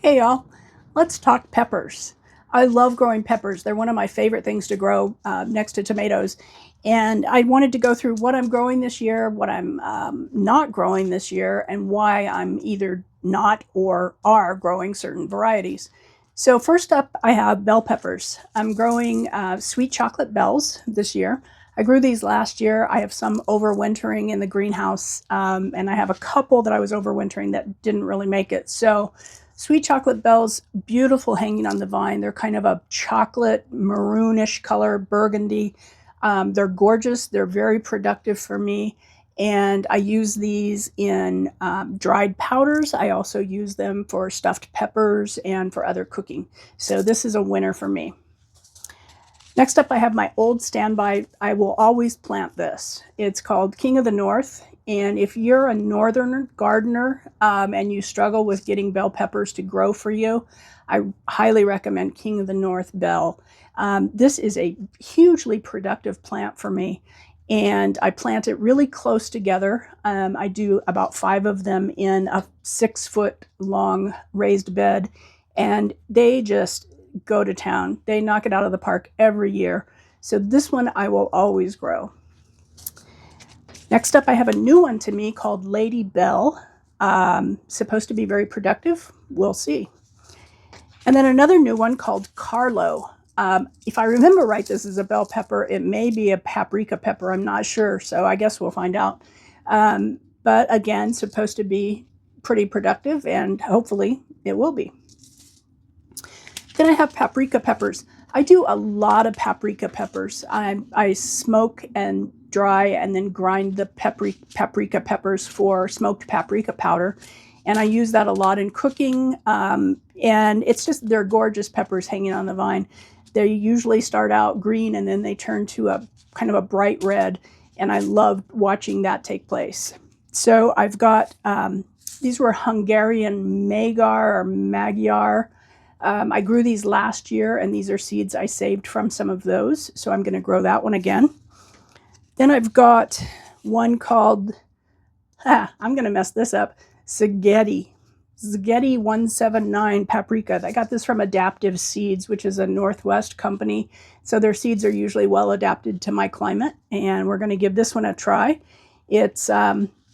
Hey y'all, let's talk peppers. I love growing peppers. They're one of my favorite things to grow next to tomatoes. And I wanted to go through what I'm growing this year, what I'm not growing this year, and why I'm either not or are growing certain varieties. So, first up, I have bell peppers. I'm growing sweet chocolate bells this year. I grew these last year. I have some overwintering in the greenhouse, and I have a couple that I was overwintering that didn't really make it. So, sweet chocolate bells, beautiful hanging on the vine. They're kind of a chocolate maroonish color, burgundy. They're gorgeous. They're very productive for me. And I use these in dried powders. I also use them for stuffed peppers and for other cooking. So this is a winner for me. Next up, I have my old standby. I will always plant this. It's called King of the North. And if you're a northern gardener and you struggle with getting bell peppers to grow for you, I highly recommend King of the North bell. This is a hugely productive plant for me. And I plant it really close together. I do about 5 of them in a 6-foot long raised bed. And they just go to town. They knock it out of the park every year. So this one I will always grow. Next up, I have a new one to me called Lady Bell. Supposed to be very productive. We'll see. And then another new one called Carlo. If I remember right, this is a bell pepper. It may be a paprika pepper. I'm not sure. So I guess we'll find out. But again, supposed to be pretty productive, and hopefully it will be. Then I have paprika peppers. I do a lot of paprika peppers. I smoke and dry and then grind the paprika peppers for smoked paprika powder. And I use that a lot in cooking. And it's just, they're gorgeous peppers hanging on the vine. They usually start out green and then they turn to a kind of a bright red. And I love watching that take place. So I've got, these were Hungarian Magyar. I grew these last year, and these are seeds I saved from some of those. So I'm going to grow that one again. Then I've got one called, I'm going to mess this up, Szigeti 179 paprika. I got this from Adaptive Seeds, which is a Northwest company. So their seeds are usually well adapted to my climate, and we're going to give this one a try. It's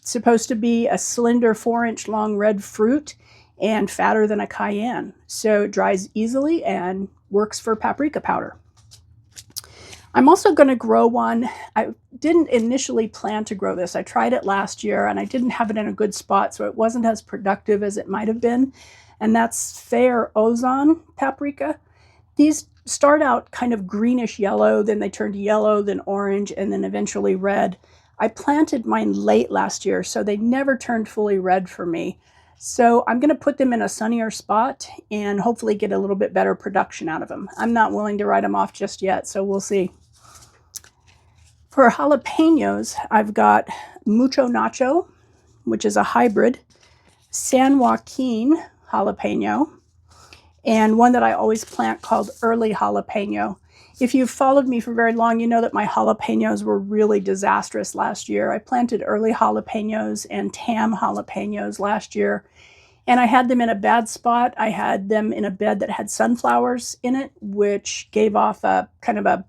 supposed to be a slender 4-inch long red fruit and fatter than a cayenne. So it dries easily and works for paprika powder. I'm also going to grow one. I didn't initially plan to grow this. I tried it last year and I didn't have it in a good spot, so it wasn't as productive as it might have been. And that's Fair Ozon paprika. These start out kind of greenish yellow, then they turn to yellow, then orange, and then eventually red. I planted mine late last year, so they never turned fully red for me. So I'm going to put them in a sunnier spot and hopefully get a little bit better production out of them. I'm not willing to write them off just yet, so we'll see. For jalapenos, I've got Mucho Nacho, which is a hybrid, San Joaquin jalapeno, and one that I always plant called Early Jalapeno. If you've followed me for very long, you know that my jalapenos were really disastrous last year. I planted early jalapenos and tam jalapenos last year, and I had them in a bad spot. I had them in a bed that had sunflowers in it, which gave off a kind of a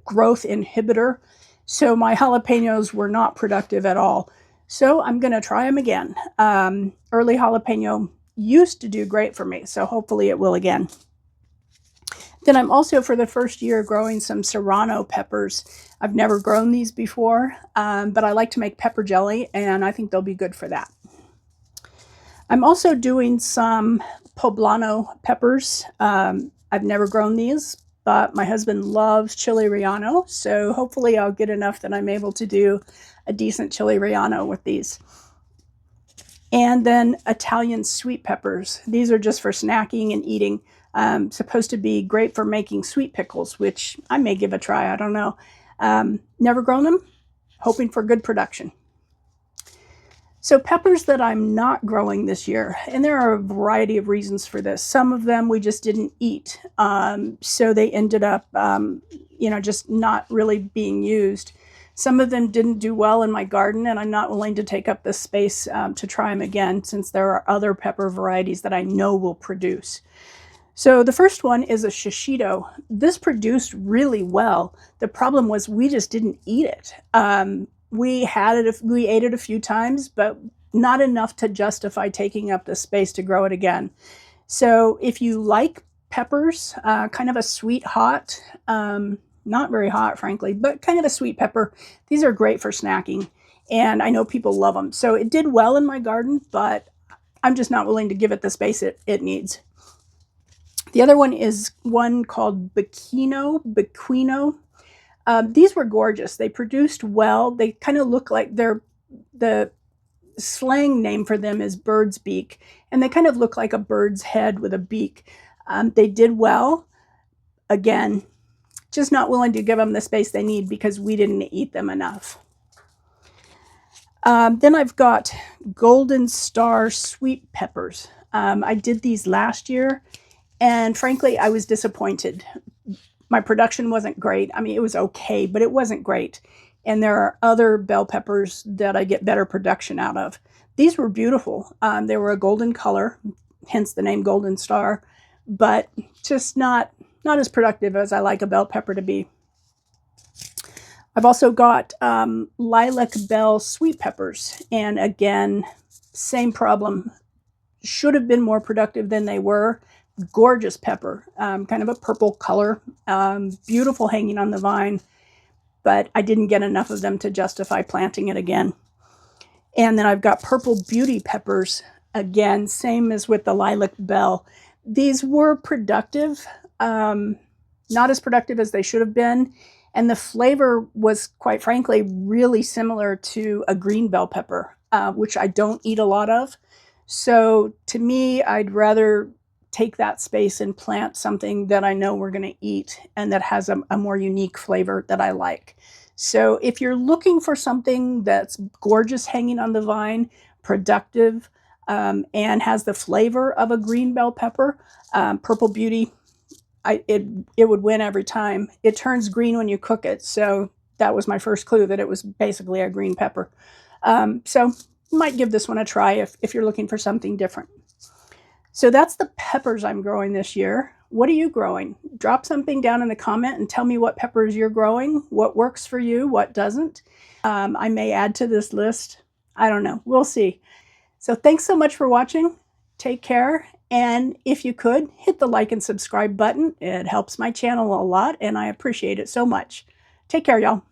growth inhibitor. So my jalapenos were not productive at all. So I'm going to try them again. Early jalapeno used to do great for me, so hopefully it will again. Then I'm also, for the first year, growing some serrano peppers. I've never grown these before, but I like to make pepper jelly, and I think they'll be good for that. I'm also doing some poblano peppers. I've never grown these, but my husband loves chili relleno, so hopefully I'll get enough that I'm able to do a decent chili relleno with these. And then Italian sweet peppers. These are just for snacking and eating. Supposed to be great for making sweet pickles, which I may give a try. I don't know. Never grown them, hoping for good production. So peppers that I'm not growing this year, and there are a variety of reasons for this. Some of them we just didn't eat, so they ended up, just not really being used. Some of them didn't do well in my garden, and I'm not willing to take up the space to try them again, since there are other pepper varieties that I know will produce. So the first one is a shishito. This produced really well. The problem was we just didn't eat it. We ate it a few times, but not enough to justify taking up the space to grow it again. So if you like peppers, kind of a sweet hot, not very hot, frankly, but kind of a sweet pepper, these are great for snacking, and I know people love them. So it did well in my garden, but I'm just not willing to give it the space it needs. The other one is one called Bequino. These were gorgeous. They produced well. They kind of look like the slang name for them is bird's beak, and they kind of look like a bird's head with a beak. They did well. Again, just not willing to give them the space they need because we didn't eat them enough. Then I've got Golden Star sweet peppers. I did these last year, and frankly, I was disappointed. My production wasn't great. I mean, it was okay, but it wasn't great. And there are other bell peppers that I get better production out of. These were beautiful. They were a golden color, hence the name Golden Star, but just not as productive as I like a bell pepper to be. I've also got lilac bell sweet peppers, and again, same problem. Should have been more productive than they were. Gorgeous pepper, kind of a purple color, beautiful hanging on the vine, but I didn't get enough of them to justify planting it again. And then I've got purple beauty peppers, again, same as with the lilac bell. These were productive, not as productive as they should have been, and the flavor was, quite frankly, really similar to a green bell pepper, which I don't eat a lot of. So to me, I'd rather take that space and plant something that I know we're going to eat and that has a more unique flavor that I like. So if you're looking for something that's gorgeous hanging on the vine, productive, and has the flavor of a green bell pepper, Purple Beauty, it would win every time. It turns green when you cook it, so that was my first clue that it was basically a green pepper. So you might give this one a try if you're looking for something different. So that's the peppers I'm growing this year. What are you growing? Drop something down in the comment and tell me what peppers you're growing, what works for you, what doesn't. I may add to this list. I don't know. We'll see. So thanks so much for watching. Take care. And if you could, hit the like and subscribe button. It helps my channel a lot, and I appreciate it so much. Take care, y'all.